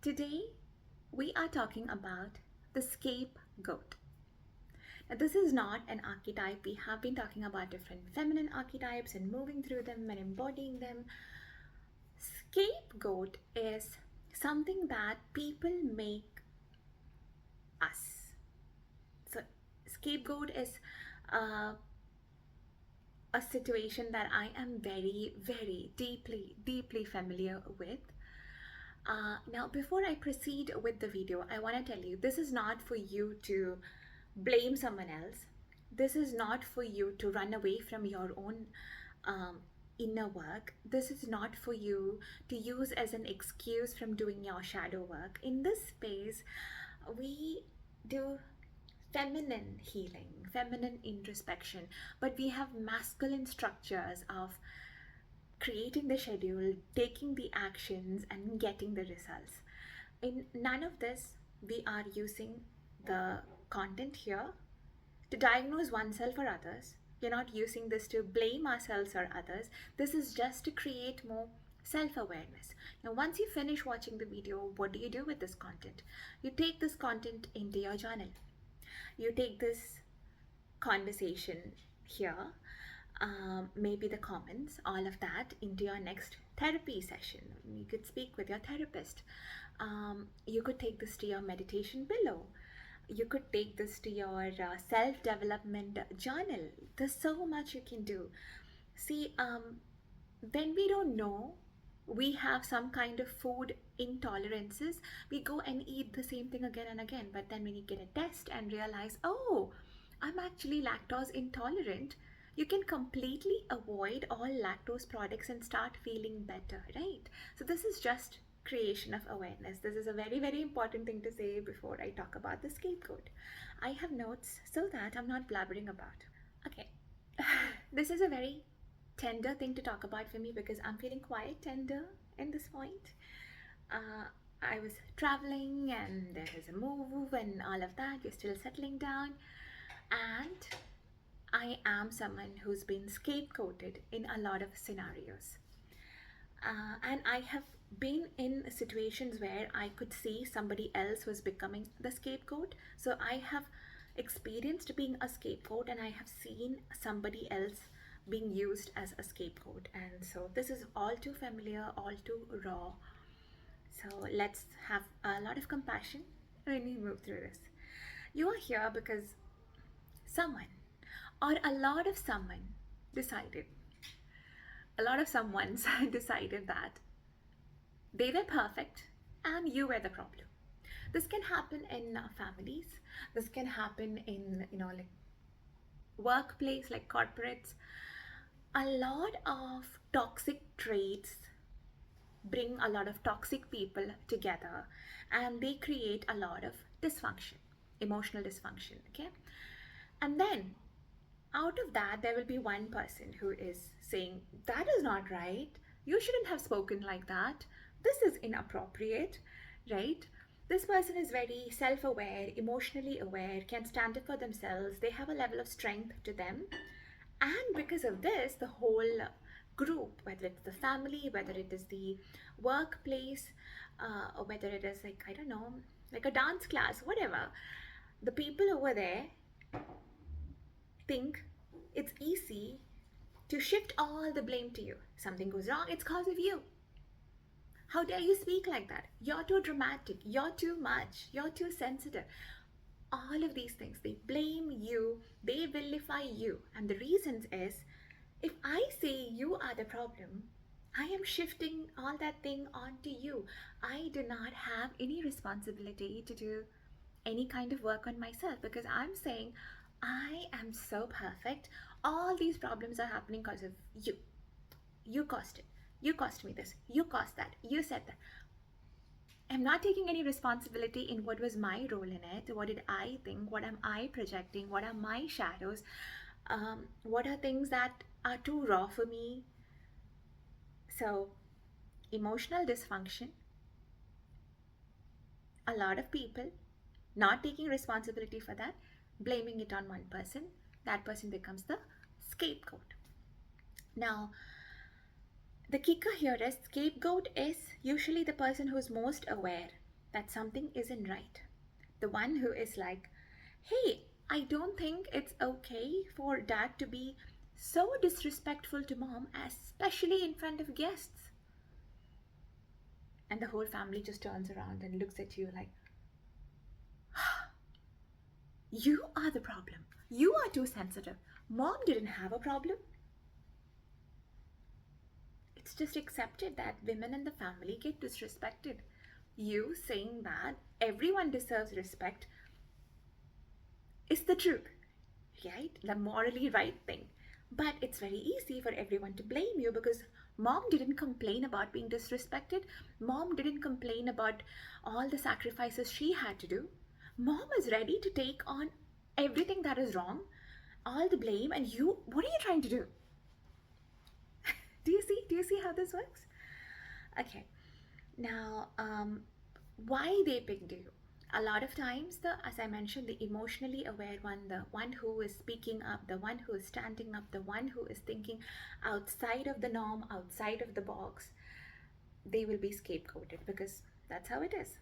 Today, we are talking about the scapegoat. Now, this is not an archetype. We have been talking about different feminine archetypes and moving through them and embodying them. Scapegoat is something that people make us. So, scapegoat is uh, a situation that I am very, very deeply familiar with. Now, before I proceed with the video, I want to tell you this is not for you to blame someone else. This is not for you to run away from your own um, inner work. This is not for you to use as an excuse from doing your shadow work. In this space, we do feminine healing, feminine introspection, but we have masculine structures of creating the schedule, taking the actions, and getting the results. In none of this, we are using the content here to diagnose oneself or others. We're not using this to blame ourselves or others. This is just to create more self awareness. Now, once you finish watching the video, what do you do with this content? You take this content into your journal. You take this conversation here, maybe the comments, all of that, into your next therapy session. You could speak with your therapist. You could take this to your meditation below. You could take this to your self-development journal. There's so much you can do. See, when we don't know we have some kind of food intolerances, we go and eat the same thing again and again. But then when you get a test and realize, oh, I'm actually lactose intolerant, you can completely avoid all lactose products and start feeling better, right? So this is just creation of awareness. This is a very important thing to say before I talk about the scapegoat. I have notes so that I'm not blabbering about. Okay, this is a very tender thing to talk about for me because I'm feeling quite tender in this point. I was traveling and there was a move and all of that. You're still settling down, and I am someone who's been scapegoated in a lot of scenarios. And I have been in situations where I could see somebody else was becoming the scapegoat. So I have experienced being a scapegoat and I have seen somebody else being used as a scapegoat. And so this is all too familiar, all too raw. So let's have a lot of compassion when we move through this. You are here because someone or a lot of someone decided, a lot of someones decided that they were perfect and you were the problem. This can happen in families. This can happen in, like workplace, like corporates. A lot of toxic traits bring a lot of toxic people together and they create a lot of dysfunction, emotional dysfunction, okay? And then out of that, there will be one person who is saying, that is not right. You shouldn't have spoken like that. This is inappropriate, right? This person is very self-aware, emotionally aware, can stand up for themselves. They have a level of strength to them. And because of this, the whole group, whether it's the family, whether it is the workplace, or whether it is like, I don't know, like a dance class, whatever, the people over there think it's easy to shift all the blame to you. Something goes wrong, it's because of you. How dare you speak like that? You're too dramatic, you're too much, you're too sensitive. All of these things, they blame you, they vilify you. And the reasons is, if I say you are the problem, I am shifting all that thing onto you. I do not have any responsibility to do any kind of work on myself because I'm saying I am so perfect. All these problems are happening because of you. You caused it. You caused me this. You caused that. You said that. I'm not taking any responsibility in what was my role in it. What did I think? What am I projecting? What are my shadows? What are things that are too raw for me? So, emotional dysfunction, a lot of people not taking responsibility for that, blaming it on one person. That person becomes the scapegoat. Now, the kicker here is scapegoat is usually the person who's most aware that something isn't right. The one who is like, hey, I don't think it's okay for dad to be so disrespectful to mom, especially in front of guests. And the whole family just turns around and looks at you like, you are the problem. You are too sensitive. Mom didn't have a problem. It's just accepted that women in the family get disrespected. You saying that everyone deserves respect is the truth, right? The morally right thing. But it's very easy for everyone to blame you because mom didn't complain about being disrespected. Mom didn't complain about all the sacrifices she had to do. Mom is ready to take on everything that is wrong, all the blame, and you, what are you trying to do? Do you see? Do you see how this works? Okay. Now, why they picked you? A lot of times, as I mentioned, the emotionally aware one, the one who is speaking up, the one who is standing up, the one who is thinking outside of the norm, outside of the box, they will be scapegoated because that's how it is.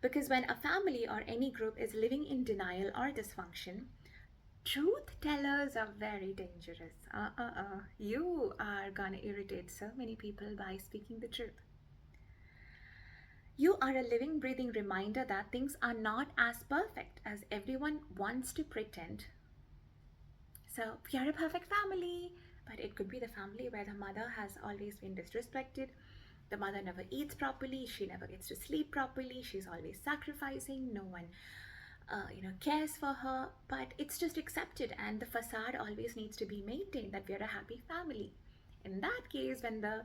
Because when a family or any group is living in denial or dysfunction, truth tellers are very dangerous. You are gonna irritate so many people by speaking the truth. You are a living, breathing reminder that things are not as perfect as everyone wants to pretend. So, we are a perfect family, but it could be the family where the mother has always been disrespected. The mother never eats properly, she never gets to sleep properly, she's always sacrificing, no one cares for her, but it's just accepted, and the facade always needs to be maintained that we're a happy family. In that case, when the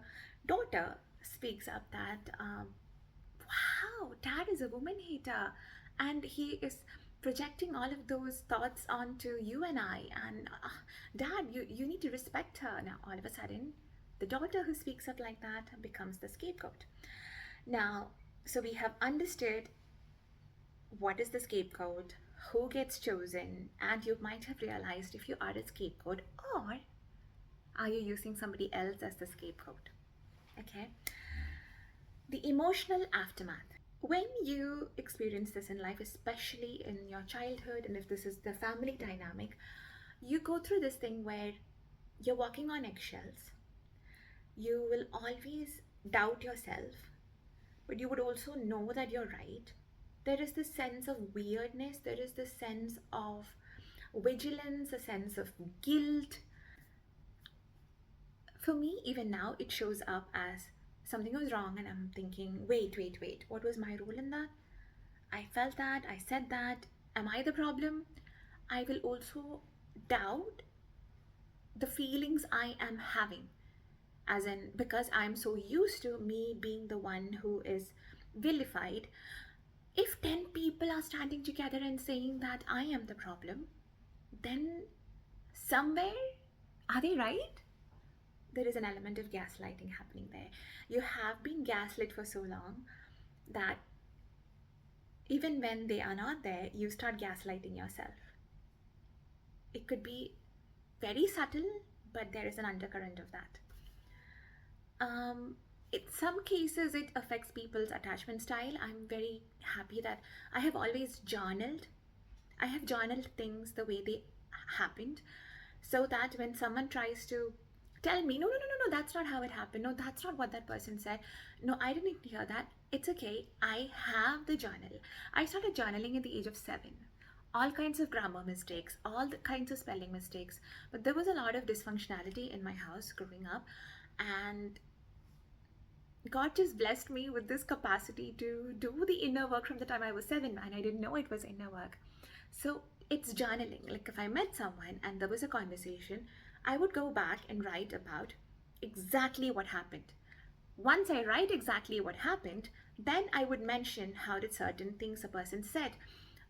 daughter speaks up that, wow, dad is a woman hater, and he is projecting all of those thoughts onto you and I, and dad, you need to respect her. Now, all of a sudden, the daughter who speaks up like that becomes the scapegoat. Now, so we have understood what is the scapegoat, who gets chosen, and you might have realized if you are a scapegoat or are you using somebody else as the scapegoat. Okay. The emotional aftermath. When you experience this in life, especially in your childhood, and if this is the family dynamic, you go through this thing where you're walking on eggshells. You will always doubt yourself, but you would also know that you're right. There is this sense of weirdness, there is this sense of vigilance, a sense of guilt. For me, even now, it shows up as something was wrong, and I'm thinking, wait, what was my role in that? I felt that, I said that. Am I the problem? I will also doubt the feelings I am having, as in, because I'm so used to me being the one who is vilified. If 10 people are standing together and saying that I am the problem, then somewhere, are they right? There is an element of gaslighting happening there. You have been gaslit for so long that even when they are not there, you start gaslighting yourself. It could be very subtle, but there is an undercurrent of that. In some cases, it affects people's attachment style. I'm very happy that I have always journaled. I have journaled things the way they happened, so that when someone tries to tell me, no, that's not how it happened. No, that's not what that person said. No, I didn't hear that. It's okay. I have the journal. I started journaling at the age of 7. All kinds of grammar mistakes, all the kinds of spelling mistakes. But there was a lot of dysfunctionality in my house growing up, and God just blessed me with this capacity to do the inner work from the time I was 7, and I didn't know it was inner work. So it's journaling. Like if I met someone and there was a conversation, I would go back and write about exactly what happened. Once I write exactly what happened, then I would mention how did certain things a person said,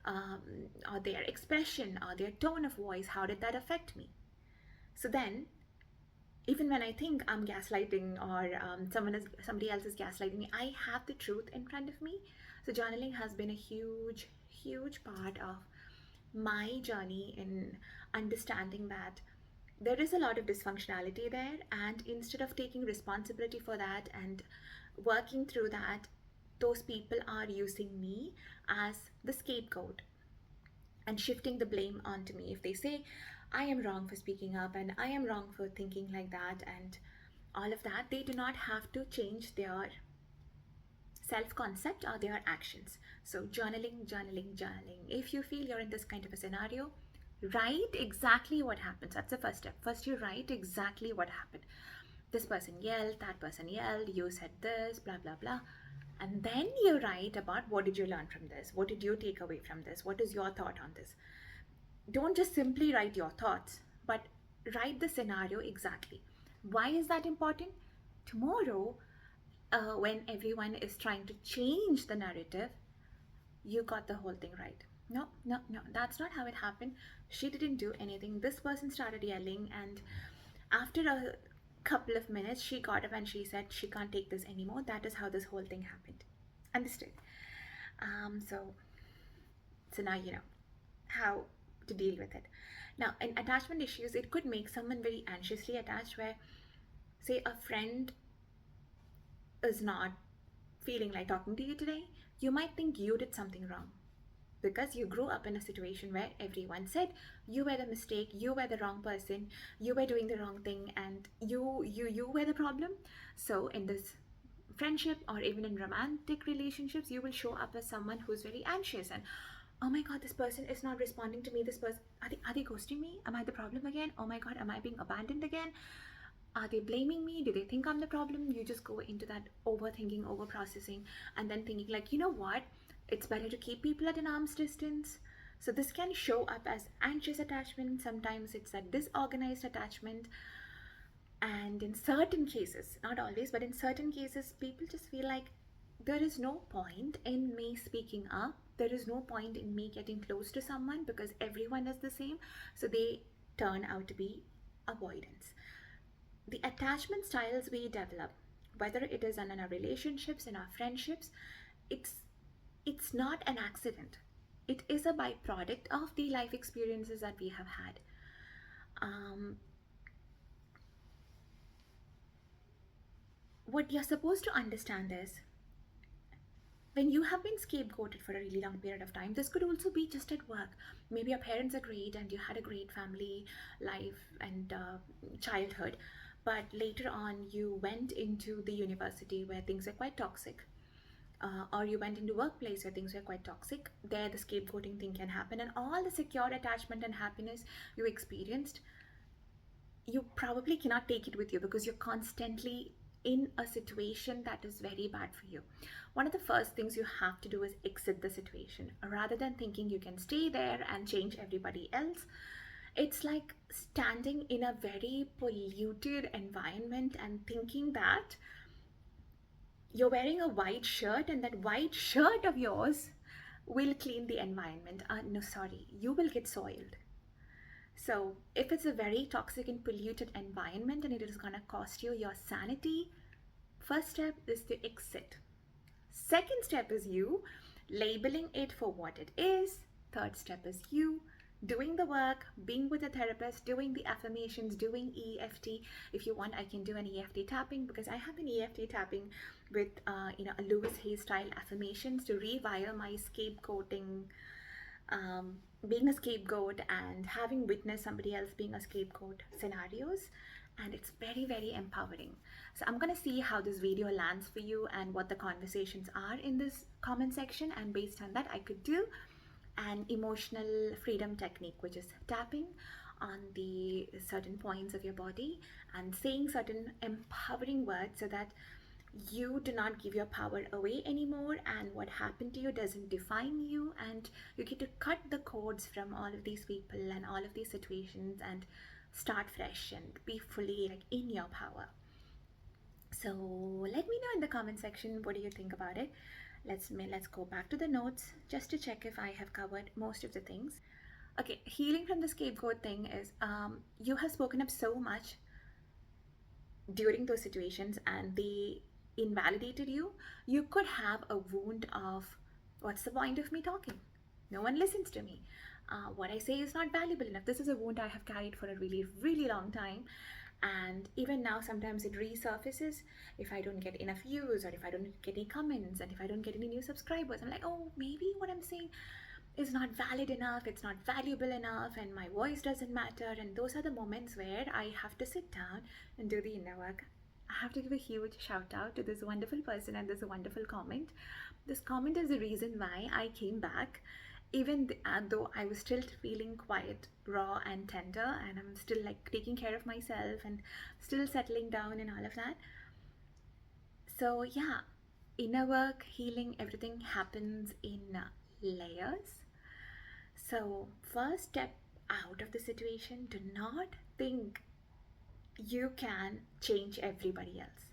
or their expression, or their tone of voice, how did that affect me? So then even when I think I'm gaslighting, or somebody else is gaslighting me, I have the truth in front of me. So journaling has been a huge part of my journey in understanding that there is a lot of dysfunctionality there, and instead of taking responsibility for that and working through that, those people are using me as the scapegoat and shifting the blame onto me. If they say I am wrong for speaking up and I am wrong for thinking like that and all of that, they do not have to change their self concept or their actions. So, journaling, journaling, journaling. If you feel you're in this kind of a scenario, write exactly what happens. That's the first step. First, you write exactly what happened. This person yelled, that person yelled, you said this, blah, blah, blah. And then you write about what did you learn from this? What did you take away from this? What is your thought on this? Don't just simply write your thoughts, but write the scenario exactly. Why is that important? Tomorrow, when everyone is trying to change the narrative, you got the whole thing right. No, no, no, that's not how it happened. She didn't do anything. This person started yelling, and after a couple of minutes, she got up and she said she can't take this anymore. That is how this whole thing happened. Understood? So, so now you know how to deal with it. Now, in attachment issues, it could make someone very anxiously attached, where, say, a friend is not feeling like talking to you today, you might think you did something wrong because you grew up in a situation where everyone said you were the mistake, you were the wrong person, you were doing the wrong thing, and you were the problem. So in this friendship or even in romantic relationships, you will show up as someone who's very anxious and, oh my god, this person is not responding to me. This person, are they ghosting me? Am I the problem again? Oh my god, am I being abandoned again? Are they blaming me? Do they think I'm the problem? You just go into that overthinking, over processing, and then thinking like, you know what, it's better to keep people at an arm's distance. So this can show up as anxious attachment. Sometimes it's a disorganized attachment. And in certain cases, not always, but in certain cases, people just feel like there is no point in me speaking up. There is no point in me getting close to someone because everyone is the same. So they turn out to be avoidance. The attachment styles we develop, whether it is in our relationships, in our friendships, it's it's not an accident. It is a byproduct of the life experiences that we have had. Um, what you're supposed to understand is, when you have been scapegoated for a really long period of time, this could also be just at work. Maybe your parents are great and you had a great family life and childhood, but later on you went into the university where things are quite toxic, or you went into workplace where things were quite toxic. There the scapegoating thing can happen, and all the secure attachment and happiness you experienced, you probably cannot take it with you because you're constantly in a situation that is very bad for you. One of the first things you have to do is exit the situation rather than thinking you can stay there and change everybody else. It's like standing in a very polluted environment and thinking that you're wearing a white shirt and that white shirt of yours will clean the environment. No, sorry, you will get soiled. So, if it's a very toxic and polluted environment and it is going to cost you your sanity, first step is to exit. Second step is you labeling it for what it is. Third step is you doing the work, being with a therapist, doing the affirmations, doing EFT. If you want, I can do an EFT tapping because I have been EFT tapping with a Lewis Hayes style affirmations to rewire my scapegoating, being a scapegoat and having witnessed somebody else being a scapegoat scenarios, and it's very, very empowering. So I'm gonna see how this video lands for you and what the conversations are in this comment section, and based on that I could do an emotional freedom technique, which is tapping on the certain points of your body and saying certain empowering words so that you do not give your power away anymore, and what happened to you doesn't define you, and you get to cut the cords from all of these people and all of these situations and start fresh and be fully like in your power. So let me know in the comment section, what do you think about it? Let's go back to the notes just to check if I have covered most of the things. Okay, healing from the scapegoat thing is, you have spoken up so much during those situations and they invalidated you. You could have a wound of, what's the point of me talking? No one listens to me. What I say is not valuable enough. This is a wound I have carried for a really, really long time. And even now, sometimes it resurfaces if I don't get enough views, or if I don't get any comments, and if I don't get any new subscribers. I'm like, oh, maybe what I'm saying is not valid enough, it's not valuable enough, and my voice doesn't matter. And those are the moments where I have to sit down and do the inner work. I have to give a huge shout out to this wonderful person and this wonderful comment. This comment is the reason why I came back, even though I was still feeling quite raw and tender, and I'm still like taking care of myself and still settling down and all of that. So, yeah, inner work, healing, everything happens in layers. So, first step out of the situation, do not think you can change everybody else.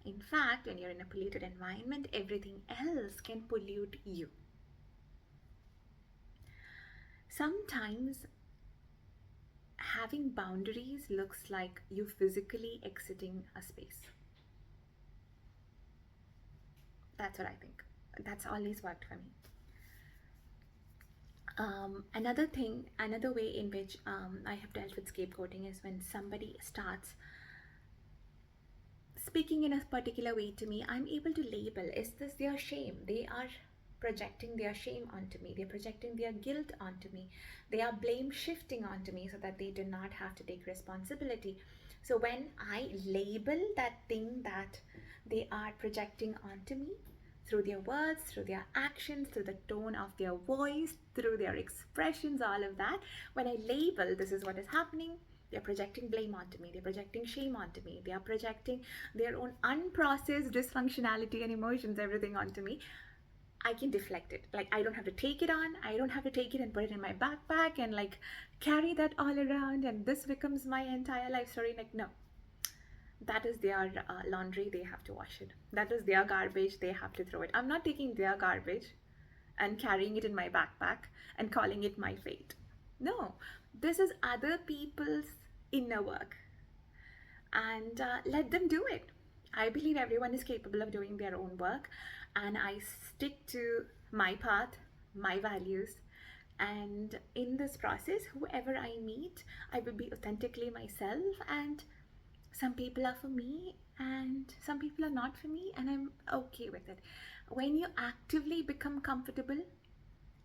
In fact, when you're in a polluted environment, everything else can pollute you. Sometimes having boundaries looks like you physically exiting a space. That's what I think. That's always worked for me. Another way in which I have dealt with scapegoating is when somebody starts speaking in a particular way to me. I'm able to label, is this their shame? They are projecting their shame onto me, they're projecting their guilt onto me, they are blame shifting onto me so that they do not have to take responsibility. So when I label that thing that they are projecting onto me, through their words, through their actions, through the tone of their voice, through their expressions, all of that, when I label this is what is happening, they're projecting blame onto me, they're projecting shame onto me, they are projecting their own unprocessed dysfunctionality and emotions, everything onto me, I can deflect it. Like, I don't have to take it on, I don't have to take it and put it in my backpack and like carry that all around and this becomes my entire life story. Like, no, that is their laundry, they have to wash it. That is their garbage, they have to throw it. I'm not taking their garbage and carrying it in my backpack and calling it my fate. No, this is other people's inner work, and let them do it. I believe everyone is capable of doing their own work, and I stick to my path, my values. And in this process, whoever I meet, I will be authentically myself. And some people are for me, and some people are not for me, and I'm okay with it. When you actively become comfortable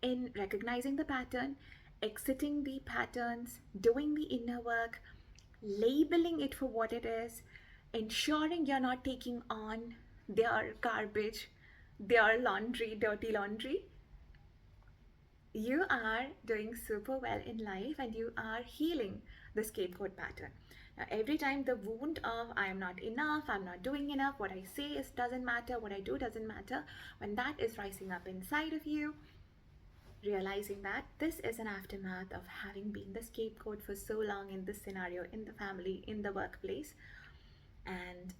in recognizing the pattern, exiting the patterns, doing the inner work, labeling it for what it is, ensuring you're not taking on their garbage, their laundry, dirty laundry, you are doing super well in life and you are healing the scapegoat pattern. Now, every time the wound of I am not enough, I'm not doing enough, what I say is doesn't matter, what I do doesn't matter, when that is rising up inside of you, realizing that this is an aftermath of having been the scapegoat for so long in this scenario, in the family, in the workplace. And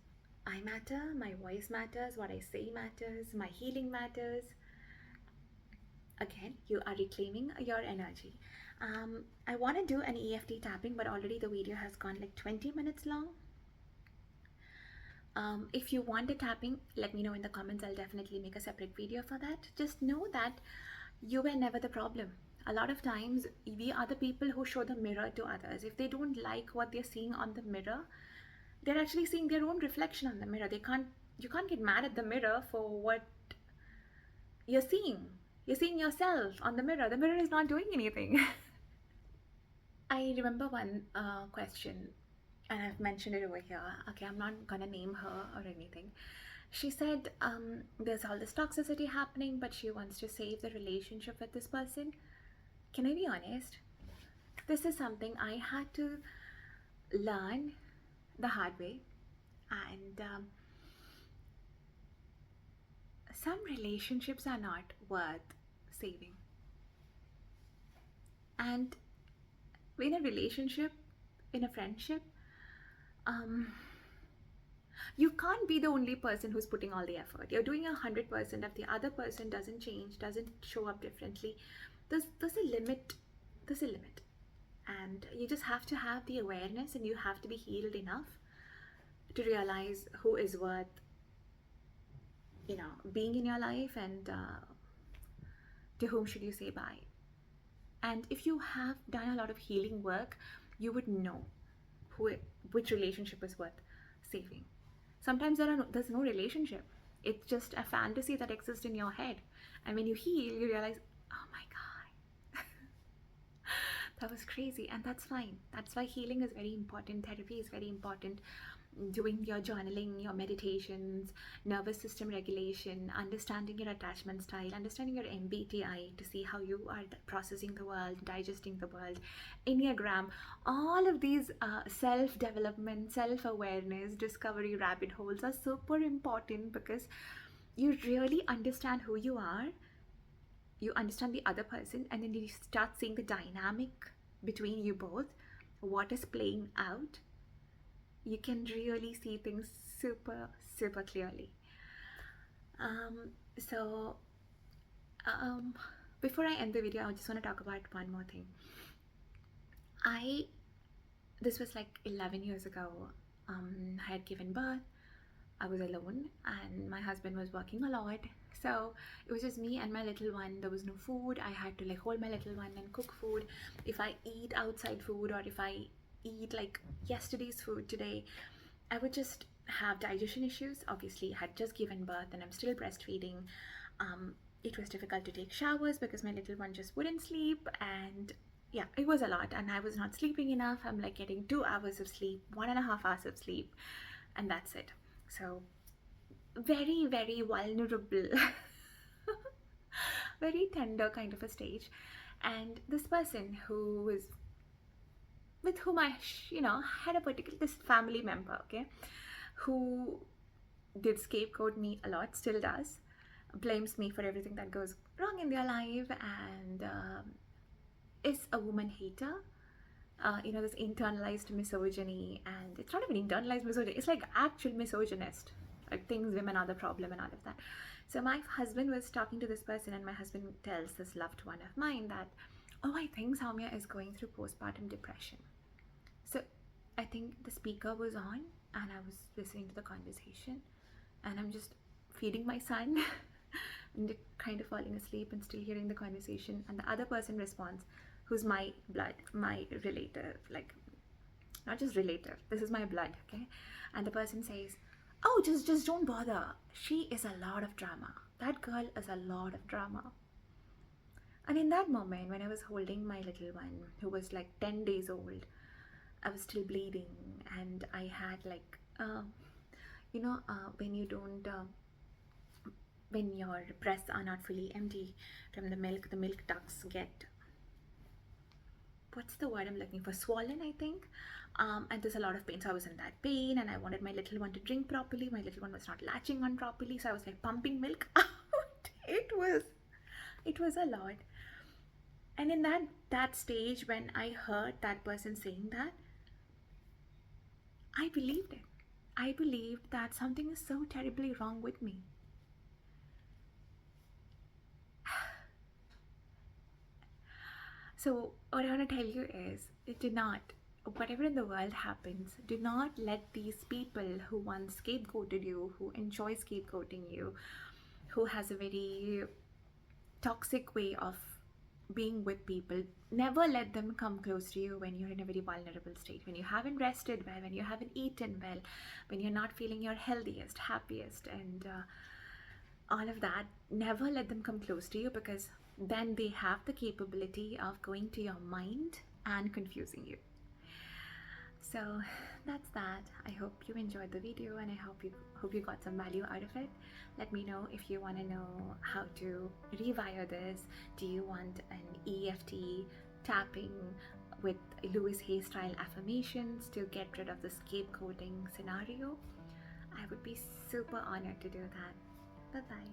I matter, my voice matters, what I say matters, my healing matters. Again, you are reclaiming your energy. I want to do an EFT tapping, but already the video has gone like 20 minutes long. If you want a tapping, let me know in the comments. I'll definitely make a separate video for that. Just know that you were never the problem. A lot of times we are the people who show the mirror to others. If they don't like what they're seeing on the mirror, they're actually seeing their own reflection on the mirror. You can't get mad at the mirror for what you're seeing. You're seeing yourself on the mirror. The mirror is not doing anything. I remember one question, and I've mentioned it over here. Okay, I'm not gonna name her or anything. She said there's all this toxicity happening, but she wants to save the relationship with this person. Can I be honest? This is something I had to learn the hard way. And some relationships are not worth saving. And in a relationship, in a friendship, you can't be the only person who's putting all the effort. You're doing 100%. If the other person doesn't change, doesn't show up differently, there's a limit. There's a limit. And you just have to have the awareness, and you have to be healed enough to realize who is worth, being in your life, and to whom should you say bye. And if you have done a lot of healing work, you would know who, which relationship is worth saving. Sometimes there's no relationship. It's just a fantasy that exists in your head. And when you heal, you realize, oh my God, that was crazy. And that's fine. That's why healing is very important. Therapy is very important. Doing your journaling, your meditations, nervous system regulation, understanding your attachment style, understanding your MBTI to see how you are processing the world, digesting the world, Enneagram, all of these self-development, self-awareness, discovery rabbit holes are super important, because you really understand who you are, you understand the other person, and then you start seeing the dynamic between you both, what is playing out. You can really see things super, super clearly. So before I end the video, I just want to talk about one more thing. This was like 11 years ago. I had given birth. I was alone and my husband was working a lot. So it was just me and my little one. There was no food. I had to like hold my little one and cook food. If I eat outside food, or if I eat like yesterday's food today, I would just have digestion issues. Obviously, I had just given birth and I'm still breastfeeding. It was difficult to take showers because my little one just wouldn't sleep, and yeah, it was a lot, and I was not sleeping enough. I'm like getting 2 hours of sleep, 1.5 hours of sleep, and that's it. So very, very vulnerable, very tender kind of a stage. And this person who was with whom I had a particular, this family member, okay, who did scapegoat me a lot, still does, blames me for everything that goes wrong in their life, and is a woman hater. This internalized misogyny, and it's not even internalized misogyny, it's like actual misogynist, like things women are the problem and all of that. So my husband was talking to this person, and my husband tells this loved one of mine that, oh, I think Soumya is going through postpartum depression. So I think the speaker was on and I was listening to the conversation, and I'm just feeding my son and kind of falling asleep and still hearing the conversation, and the other person responds, who's my blood, my relative, like not just relative, this is my blood, okay? And the person says, oh, just don't bother, she is a lot of drama, that girl is a lot of drama. And in that moment, when I was holding my little one who was like 10 days old, I was still bleeding, and I had like when you don't when your breasts are not fully empty from the milk ducts get, what's the word I'm looking for, swollen, I think. And there's a lot of pain, so I was in that pain, and I wanted my little one to drink properly. My little one was not latching on properly, so I was like pumping milk out. It was a lot. And in that stage, when I heard that person saying that, I believed it. I believed that something is so terribly wrong with me. So what I want to tell you is, whatever in the world happens, do not let these people who once scapegoated you, who enjoy scapegoating you, who has a very toxic way of being with people, never let them come close to you when you're in a very vulnerable state, when you haven't rested well, when you haven't eaten well, when you're not feeling your healthiest, happiest, and all of that. Never let them come close to you, because then they have the capability of going to your mind and confusing you. So that's that. I hope you enjoyed the video, and I hope you got some value out of it. Let me know if you want to know how to rewire this. Do you want an EFT tapping with Louis Hay style affirmations to get rid of the scapegoating scenario? I would be super honored to do that. Bye bye.